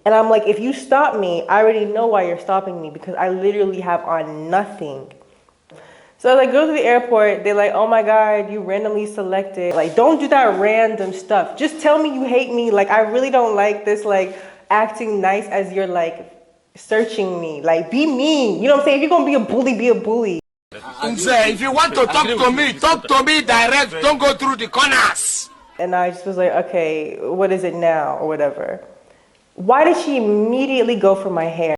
And I'm like, if you stop me, I already know why you're stopping me because I literally have on nothing. So I go to the airport, they're like, oh my God, you randomly selected. Like, don't do that random stuff. Just tell me you hate me. Like, I really don't like this, like, acting nice as you're like searching me. Like, be mean. You know what I'm saying? If you're gonna be a bully, be a bully. If you want to talk to me direct. Don't go through the corners. And I just was like, okay, what is it now or whatever. Why did she immediately go for my hair?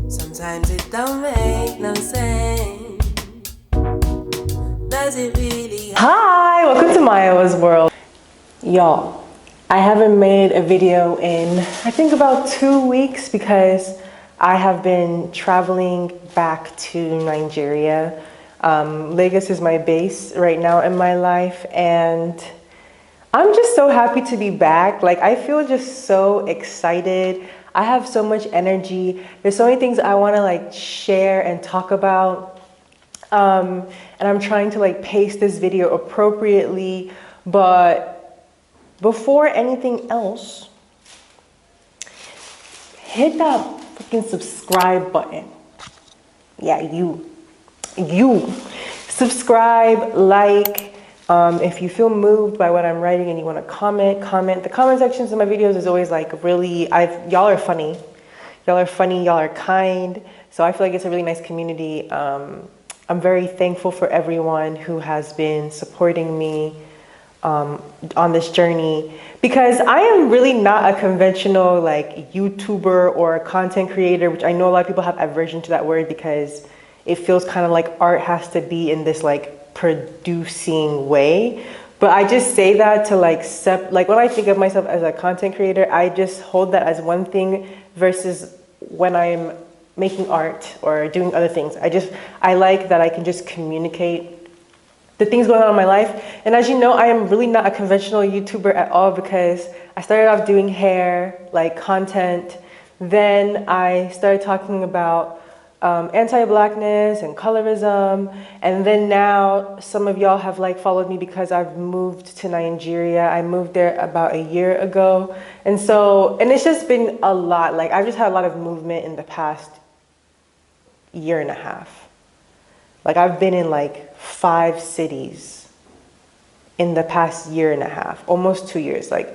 Sometimes it don't make no sense. Does it really? Hi, welcome to Mayowa's world. Y'all, I haven't made a video in, I think about 2 weeks because I have been traveling back to Nigeria. Lagos is my base right now in my life, and I'm just so happy to be back. Like, I feel just so excited. I have so much energy. There's so many things I want to like share and talk about. And I'm trying to like pace this video appropriately. But before anything else, hit that fucking subscribe button. Yeah, you subscribe, like. If you feel moved by what I'm writing and you want to comment. The comment sections of my videos is always like really, y'all are funny. Y'all are kind. So I feel like it's a really nice community. I'm very thankful for everyone who has been supporting me on this journey, because I am really not a conventional like YouTuber or a content creator, which I know a lot of people have aversion to that word because it feels kind of like art has to be in this like producing way. But I just say that to like when I think of myself as a content creator, I just hold that as one thing versus when I'm making art or doing other things. I like that I can just communicate the things going on in my life. And as you know, I am really not a conventional YouTuber at all because I started off doing hair, like content. Then I started talking about anti-blackness and colorism, and then now some of y'all have like followed me because I've moved to Nigeria. I moved there about a year ago, and it's just been a lot. Like, I've just had a lot of movement in the past year and a half. Like, I've been in like 5 cities in the past year and a half, almost 2 years. Like,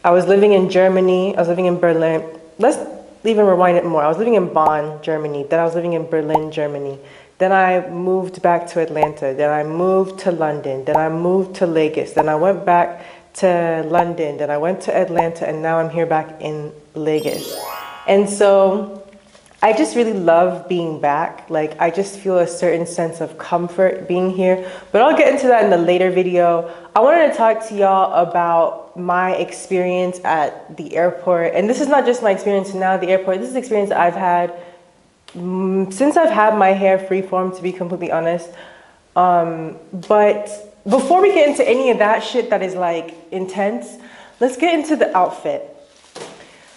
I was living in Germany, I was living in Berlin. Let's even rewind it more. I was living in Bonn, Germany. Then I was living in Berlin, Germany. Then I moved back to Atlanta. Then I moved to London. Then I moved to Lagos. Then I went back to London. Then I went to Atlanta, and now I'm here back in Lagos. And so I just really love being back. Like, I just feel a certain sense of comfort being here. But I'll get into that in the later video. I wanted to talk to y'all about my experience at the airport. And this is not just my experience now at the airport. This is the experience I've had since I've had my hair freeform, to be completely honest. But before we get into any of that shit that is like intense, let's get into the outfit.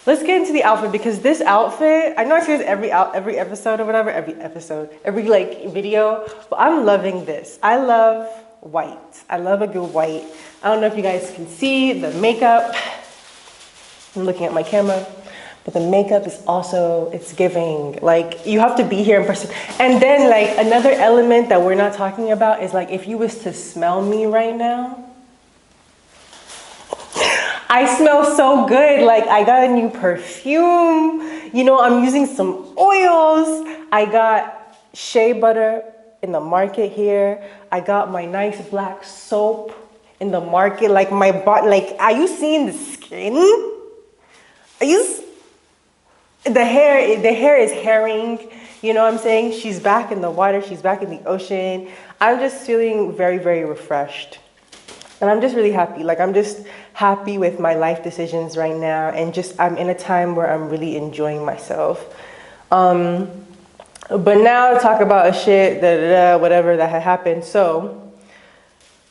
Let's get into the outfit, because this outfit, I know I say this every episode or whatever, every like video, but I'm loving this. I love white. I love a good white. I don't know if you guys can see the makeup. I'm looking at my camera, but the makeup is also, it's giving. Like, you have to be here in person. And then like another element that we're not talking about is like, if you was to smell me right now, I smell so good. Like, I got a new perfume. You know, I'm using some oils. I got shea butter in the market here. I got my nice black soap in the market. Like, my body, like, are you seeing the skin? The hair is herring. You know what I'm saying? She's back in the water. She's back in the ocean. I'm just feeling very, very refreshed. And I'm just really happy. Like, I'm just happy with my life decisions right now. And just, I'm in a time where I'm really enjoying myself. But now to talk about a shit, whatever that had happened. So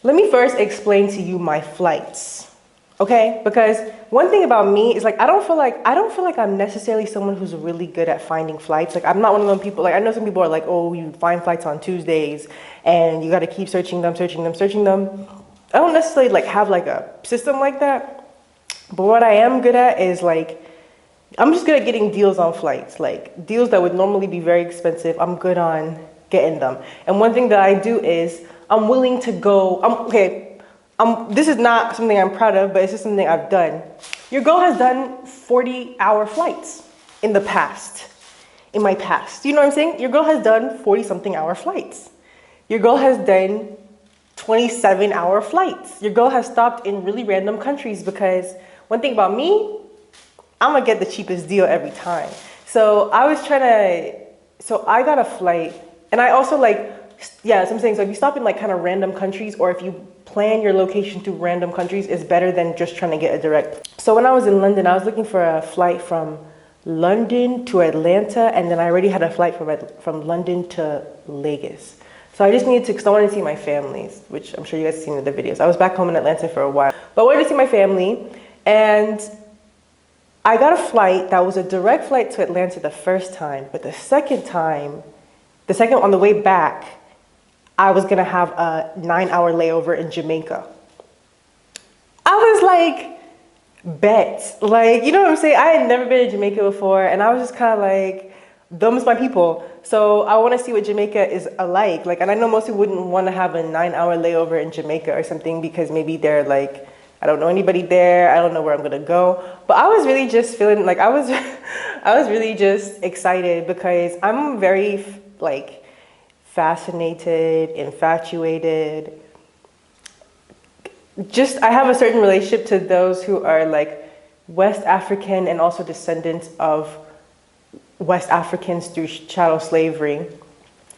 let me first explain to you my flights. Okay? Because one thing about me is like, I don't feel like I'm necessarily someone who's really good at finding flights. Like, I'm not one of those people. Like, I know some people are like, oh, you find flights on Tuesdays and you got to keep searching them. I don't necessarily like have like a system like that. But what I am good at is like, I'm just good at getting deals on flights, like deals that would normally be very expensive. I'm good on getting them. And one thing that I do is I'm willing to go. This is not something I'm proud of, but it's just something I've done. Your girl has done 40-hour flights in the past. In my past, you know what I'm saying? Your girl has done 40-something hour flights. Your girl has done 27-hour flights. Your girl has stopped in really random countries because one thing about me, I'm gonna get the cheapest deal every time. So I got a flight, and I also so I'm saying, so if you stop in like kind of random countries, or if you plan your location to random countries, it's better than just trying to get a direct. So when I was in London, I was looking for a flight from London to Atlanta, and then I already had a flight from London to Lagos. So I just needed to, because I wanted to see my families, which I'm sure you guys have seen in the videos. I was back home in Atlanta for a while, but I wanted to see my family, and I got a flight that was a direct flight to Atlanta the first time, but the second on the way back, I was gonna have a 9-hour layover in Jamaica. I was like, bet. Like, you know what I'm saying? I had never been to Jamaica before, and I was just kind of like, them's my people. So I want to see what Jamaica is alike. Like, and I know most people wouldn't want to have a 9-hour layover in Jamaica or something because maybe they're like, I don't know anybody there. I don't know where I'm gonna go. But I was really just feeling like I was really just excited because I'm very like fascinated, infatuated. I have a certain relationship to those who are like West African and also descendants of West Africans through chattel slavery.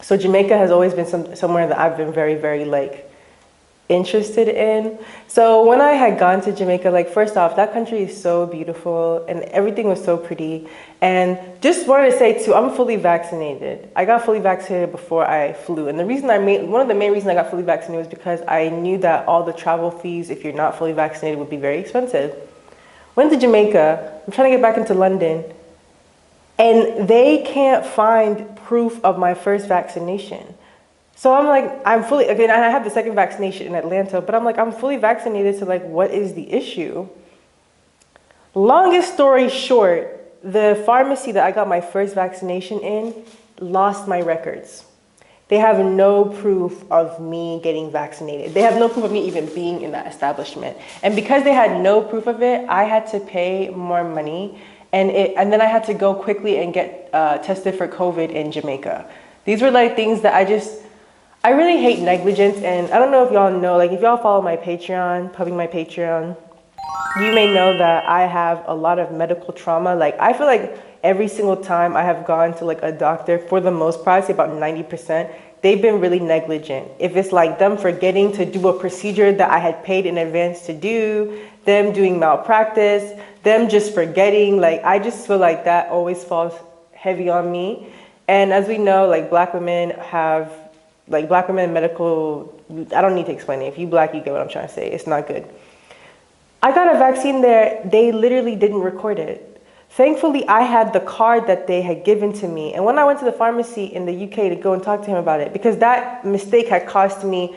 So Jamaica has always been somewhere that I've been very, very like interested in. So when I had gone to Jamaica, like first off, that country is so beautiful and everything was so pretty. And just wanted to say too, I'm fully vaccinated. I got fully vaccinated before I flew. And one of the main reasons I got fully vaccinated was because I knew that all the travel fees, if you're not fully vaccinated, would be very expensive. Went to Jamaica, I'm trying to get back into London, and they can't find proof of my first vaccination. So I'm like, and I have the second vaccination in Atlanta, but I'm like, I'm fully vaccinated, so like, what is the issue? Longest story short, the pharmacy that I got my first vaccination in lost my records. They have no proof of me getting vaccinated. They have no proof of me even being in that establishment. And because they had no proof of it, I had to pay more money, and then I had to go quickly and get tested for COVID in Jamaica. These were like things that I really hate negligence, and I don't know if y'all know, like if y'all follow my Patreon, pubbing my Patreon, you may know that I have a lot of medical trauma. Like I feel like every single time I have gone to like a doctor, for the most part, I'd say about 90%, they've been really negligent. If it's like them forgetting to do a procedure that I had paid in advance to do, them doing malpractice, them just forgetting, like I just feel like that always falls heavy on me. And as we know, like black women in medical, I don't need to explain it. If you black, you get what I'm trying to say. It's not good. I got a vaccine there. They literally didn't record it. Thankfully, I had the card that they had given to me. And when I went to the pharmacy in the UK to go and talk to him about it, because that mistake had cost me,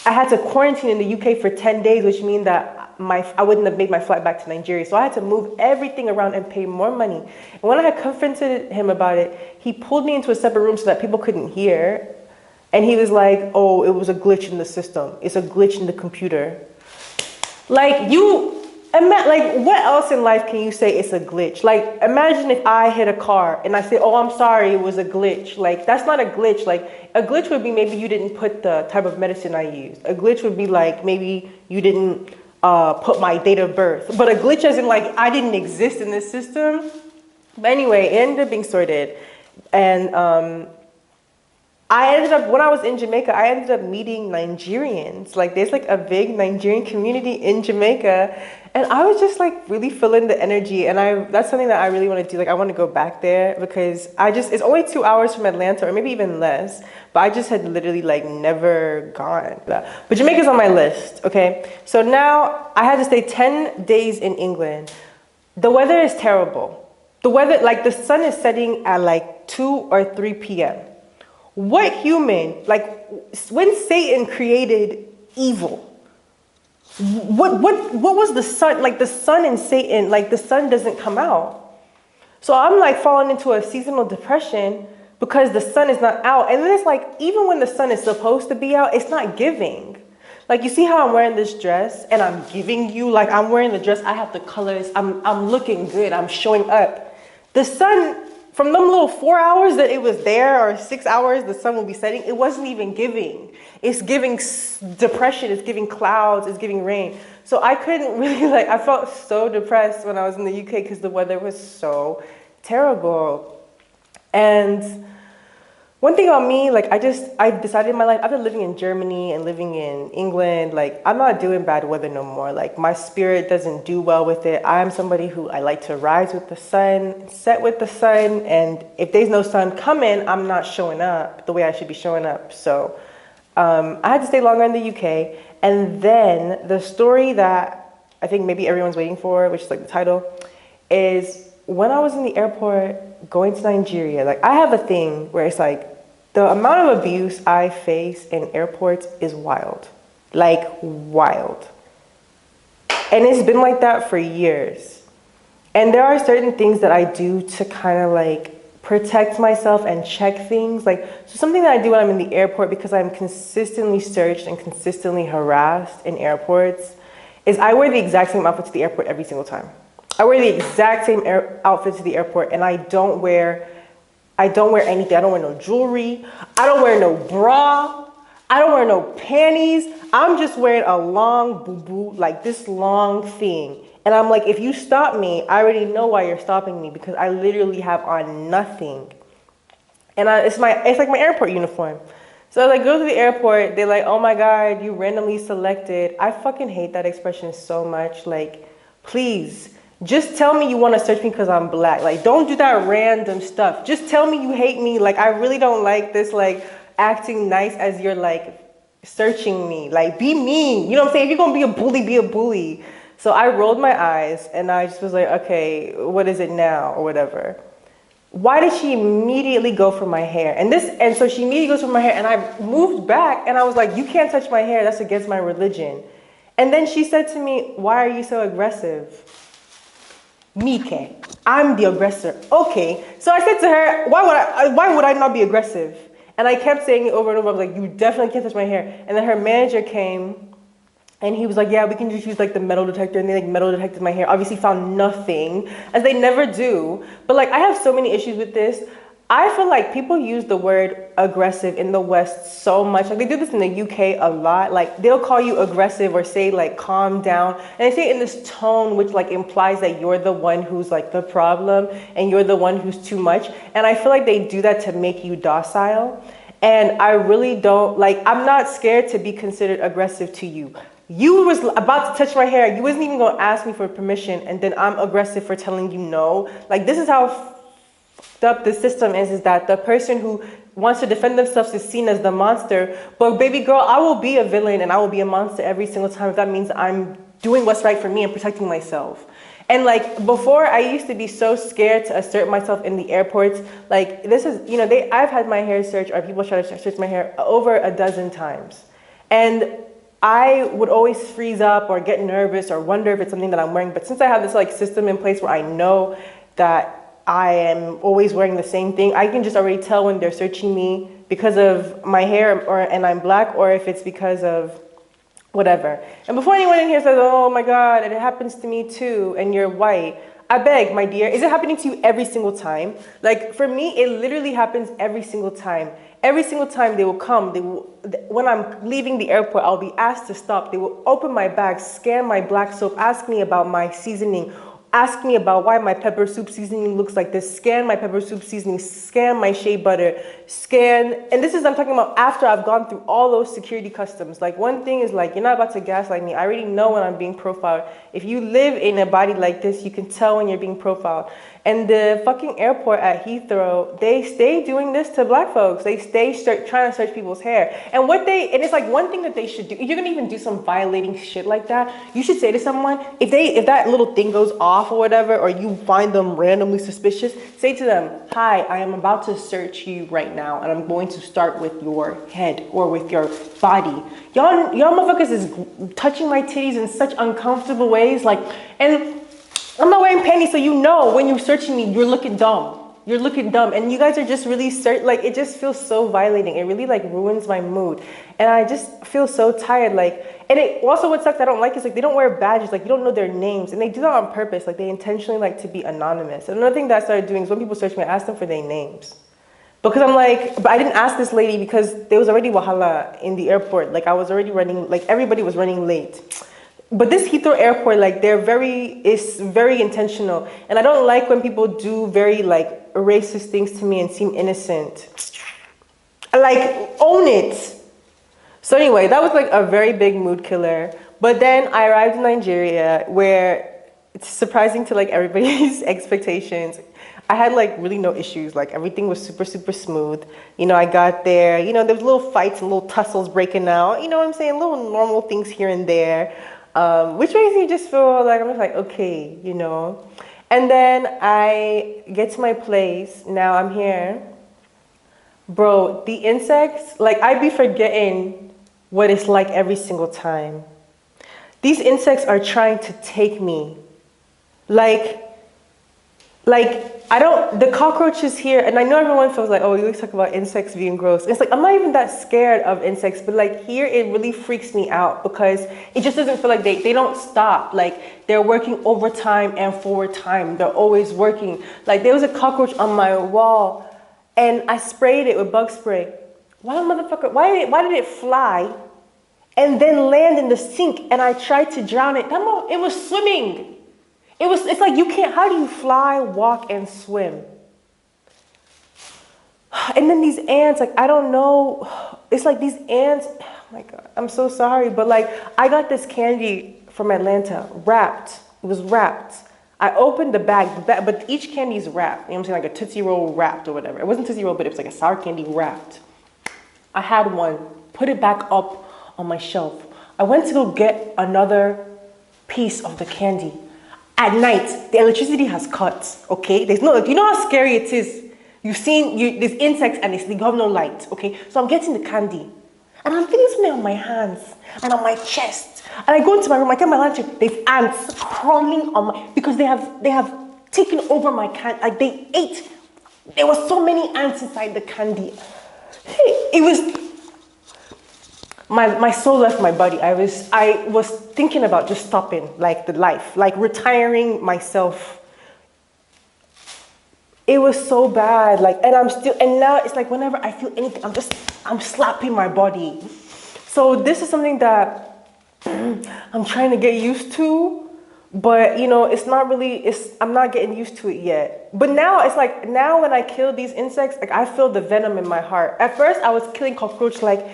I had to quarantine in the UK for 10 days, which means that I wouldn't have made my flight back to Nigeria. So I had to move everything around and pay more money. And when I had confronted him about it, he pulled me into a separate room so that people couldn't hear. And he was like, oh, it was a glitch in the system. It's a glitch in the computer. Like what else in life can you say it's a glitch? Like, imagine if I hit a car and I say, oh, I'm sorry, it was a glitch. Like, that's not a glitch. Like, a glitch would be maybe you didn't put the type of medicine I used. A glitch would be like, maybe you didn't put my date of birth. But a glitch as in like, I didn't exist in this system. But anyway, it ended up being sorted. And when I was in Jamaica, I ended up meeting Nigerians. Like there's like a big Nigerian community in Jamaica. And I was just like really feeling the energy. And that's something that I really want to do. Like I want to go back there because it's only 2 hours from Atlanta or maybe even less. But I just had literally like never gone. But Jamaica's on my list, okay? So now I had to stay 10 days in England. The weather is terrible. The weather, like the sun is setting at like 2 or 3 p.m. What human, like when Satan created evil, What was the sun? Like the sun and Satan, like the sun doesn't come out. So I'm like falling into a seasonal depression because the sun is not out. And then it's like, even when the sun is supposed to be out, it's not giving. Like, you see how I'm wearing this dress and I'm giving you, like, I'm wearing the dress, I have the colors, I'm looking good, I'm showing up. The sun, from them little 4 hours that it was there, or 6 hours the sun will be setting, it wasn't even giving. It's giving depression, it's giving clouds, it's giving rain. So I couldn't really, like, I felt so depressed when I was in the UK because the weather was so terrible. And one thing about me, like, I decided in my life, I've been living in Germany and living in England, like, I'm not doing bad weather no more. Like, my spirit doesn't do well with it. I'm somebody who, I like to rise with the sun, set with the sun, and if there's no sun coming, I'm not showing up the way I should be showing up. So I had to stay longer in the UK. And then the story that I think maybe everyone's waiting for, which is like the title, is when I was in the airport going to Nigeria. Like, I have a thing where it's like the amount of abuse I face in airports is wild. Like, wild. And it's been like that for years. And there are certain things that I do to kind of like protect myself and check things. Like, so something that I do when I'm in the airport, because I'm consistently searched and consistently harassed in airports, is I wear the exact same outfit to the airport every single time. I wear the exact same outfit to the airport, and I don't wear anything. I don't wear no jewelry. I don't wear no bra. I don't wear no panties. I'm just wearing a long boo-boo, like this long thing. And I'm like, if you stop me, I already know why you're stopping me, because I literally have on nothing. And it's like my airport uniform. So I like go to the airport, they're like, oh my God, you randomly selected. I fucking hate that expression so much. Like, please, just tell me you want to search me because I'm black. Like, don't do that random stuff. Just tell me you hate me. Like, I really don't like this, like, acting nice as you're, like, searching me. Like, be mean. You know what I'm saying? If you're going to be a bully, be a bully. So I rolled my eyes and I just was like, okay, what is it now or whatever. Why did she immediately go for my hair? And so she immediately goes for my hair, and I moved back and I was like, you can't touch my hair. That's against my religion. And then she said to me, why are you so aggressive? Mike, I'm the aggressor. Okay. So I said to her, why would I not be aggressive? And I kept saying it over and over. I was like, you definitely can't touch my hair. And then her manager came and he was like, yeah, we can just use like the metal detector. And they like metal detected my hair. Obviously found nothing, as they never do. But like, I have so many issues with this. I feel like people use the word aggressive in the West so much. Like, they do this in the UK a lot. Like, they'll call you aggressive or say like calm down. And they say it in this tone which like implies that you're the one who's like the problem and you're the one who's too much. And I feel like they do that to make you docile. And I really don't, like, I'm not scared to be considered aggressive to you. You was about to touch my hair. You wasn't even gonna ask me for permission, and then I'm aggressive for telling you no. Like, this is how fucked up the system is that the person who wants to defend themselves is seen as the monster. But baby girl, I will be a villain and I will be a monster every single time if that means I'm doing what's right for me and protecting myself. And like, before, I used to be so scared to assert myself in the airports. Like, this is, you know, I've had my hair searched, or people try to search my hair over a dozen times. And I would always freeze up or get nervous or wonder if it's something that I'm wearing. But since I have this like system in place where I know that I am always wearing the same thing, I can just already tell when they're searching me because of my hair and I'm black, or if it's because of whatever. And before anyone in here says, oh my God, it happens to me too, and you're white, I beg, my dear, is it happening to you every single time? Like, for me, it literally happens every single time. Every single time they will come, when I'm leaving the airport, I'll be asked to stop. They will open my bag, scan my black soap, ask me about my seasoning, ask me about why my pepper soup seasoning looks like this, scan my pepper soup seasoning, scan my shea butter, scan, and this is, I'm talking about after I've gone through all those security customs. Like, one thing is like, you're not about to gaslight me. I already know when I'm being profiled. If you live in a body like this, you can tell when you're being profiled. And the fucking airport at Heathrow, they stay doing this to black folks. They stay trying to search people's hair. And it's like one thing that they should do. If you're gonna even do some violating shit like that, you should say to someone, if that little thing goes off off or whatever, or you find them randomly suspicious, say to them, hi, I am about to search you right now, and I'm going to start with your head or with your body. Y'all motherfuckers is touching my titties in such uncomfortable ways, like, and I'm not wearing panties, so you know when you're searching me, you're looking dumb. You're looking dumb, and you guys are just really like, it just feels so violating. It really like ruins my mood, and I just feel so tired. Like, and it also what sucks I don't like is like they don't wear badges, like you don't know their names, and they do that on purpose. Like they intentionally like to be anonymous. And another thing that I started doing is when people search me, I ask them for their names, because I'm like, but I didn't ask this lady because there was already wahala in the airport. Like I was already running, like everybody was running late. But this Heathrow airport, like it's very intentional. And I don't like when people do very like racist things to me and seem innocent. Like, own it. So anyway, that was like a very big mood killer. But then I arrived in Nigeria where it's surprising to like everybody's expectations. I had like really no issues. Like everything was super, super smooth. You know, I got there, you know, there was little fights and little tussles breaking out. You know what I'm saying? Little normal things here and there. Which makes me just feel like, I'm just like, okay, you know. And then I get to my place. Now I'm here. Bro, the insects, like I be forgetting what it's like every single time. These insects are trying to take me. Like the cockroaches here, and I know everyone feels like, oh, you always talk about insects being gross. It's like, I'm not even that scared of insects, but like here, it really freaks me out because it just doesn't feel like they don't stop. Like they're working overtime and forward time. They're always working. Like there was a cockroach on my wall and I sprayed it with bug spray. Why did it fly and then land in the sink and I tried to drown it? It was swimming. It's like you can't, how do you fly, walk, and swim? And then these ants, like, I don't know. It's like these ants, oh my God, I'm so sorry. But like, I got this candy from Atlanta, wrapped. It was wrapped. I opened the bag, but each candy is wrapped. You know what I'm saying? Like a Tootsie Roll wrapped or whatever. It wasn't Tootsie Roll, but it was like a sour candy wrapped. I had one, put it back up on my shelf. I went to go get another piece of the candy. At night, the electricity has cut, okay? There's no, you know how scary it is? There's insects and they have no light, okay? So I'm getting the candy. And I'm feeling something on my hands and on my chest. And I go into my room, I get my lunch, there's ants crawling on my, because they have taken over my candy, like they ate. There were so many ants inside the candy. It was, my soul left my body. I was thinking about just stopping, like the life, like retiring myself. It was so bad, like, and now it's like whenever I feel anything, I'm slapping my body. So this is something that I'm trying to get used to, but you know, I'm not getting used to it yet. But now it's like, now when I kill these insects, like I feel the venom in my heart. At first I was killing cockroach like,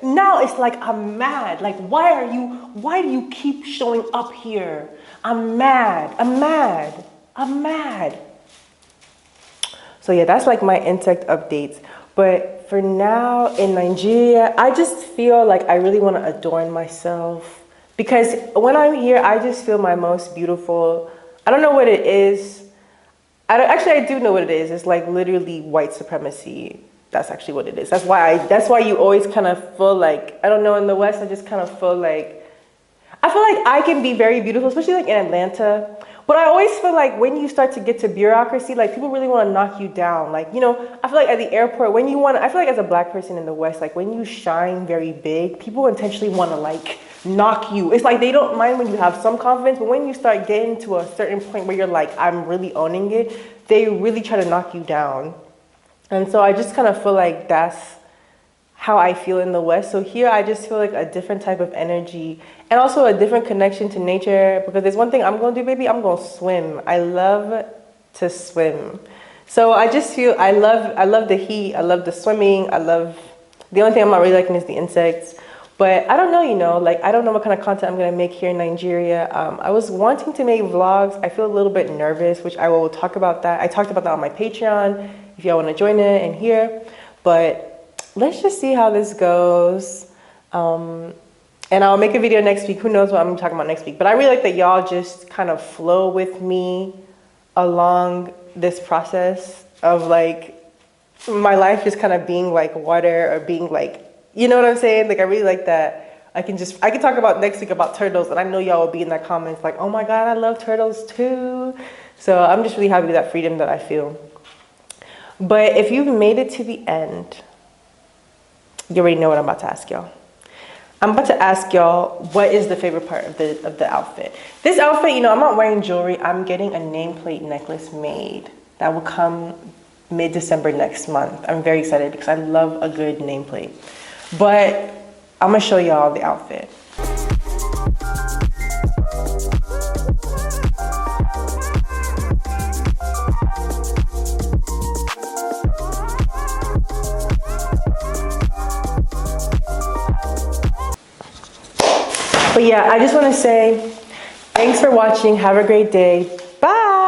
now it's like I'm mad. Like, why do you keep showing up here? I'm mad. So yeah, that's like my insect updates. But for now in Nigeria, I just feel like I really want to adorn myself because when I'm here, I just feel my most beautiful. I don't know what it is. I do know what it is. It's like literally white supremacy. That's actually what it is. That's why you always kind of feel like, I don't know, in the West, I just kind of feel like, I feel like I can be very beautiful, especially like in Atlanta. But I always feel like when you start to get to bureaucracy, like people really want to knock you down. Like, you know, I feel like at the airport, I feel like as a black person in the West, like when you shine very big, people intentionally want to like knock you. It's like they don't mind when you have some confidence, but when you start getting to a certain point where you're like, I'm really owning it, they really try to knock you down. And so I just kind of feel like that's how I feel in the West. So here I just feel like a different type of energy and also a different connection to nature, because there's one thing I'm going to do, baby. I'm going to swim. I love to swim. So I just feel, I love the heat. I love the swimming. The only thing I'm not really liking is the insects. But I don't know, you know, like I don't know what kind of content I'm going to make here in Nigeria. I was wanting to make vlogs. I feel a little bit nervous, which I will talk about that. I talked about that on my Patreon if y'all want to join it and here. But let's just see how this goes. And I'll make a video next week. Who knows what I'm talking about next week. But I really like that y'all just kind of flow with me along this process of like my life just kind of being like water or being like, you know what I'm saying? Like I really like that. I can talk about next week about turtles, and I know y'all will be in the comments like, oh my God, I love turtles too. So I'm just really happy with that freedom that I feel. But if you've made it to the end, you already know what I'm about to ask y'all. I'm about to ask y'all, what is the favorite part of the outfit? This outfit, you know, I'm not wearing jewelry. I'm getting a nameplate necklace made that will come mid-December next month. I'm very excited because I love a good nameplate. But I'm gonna show y'all the outfit. But yeah, I just want to say thanks for watching. Have a great day.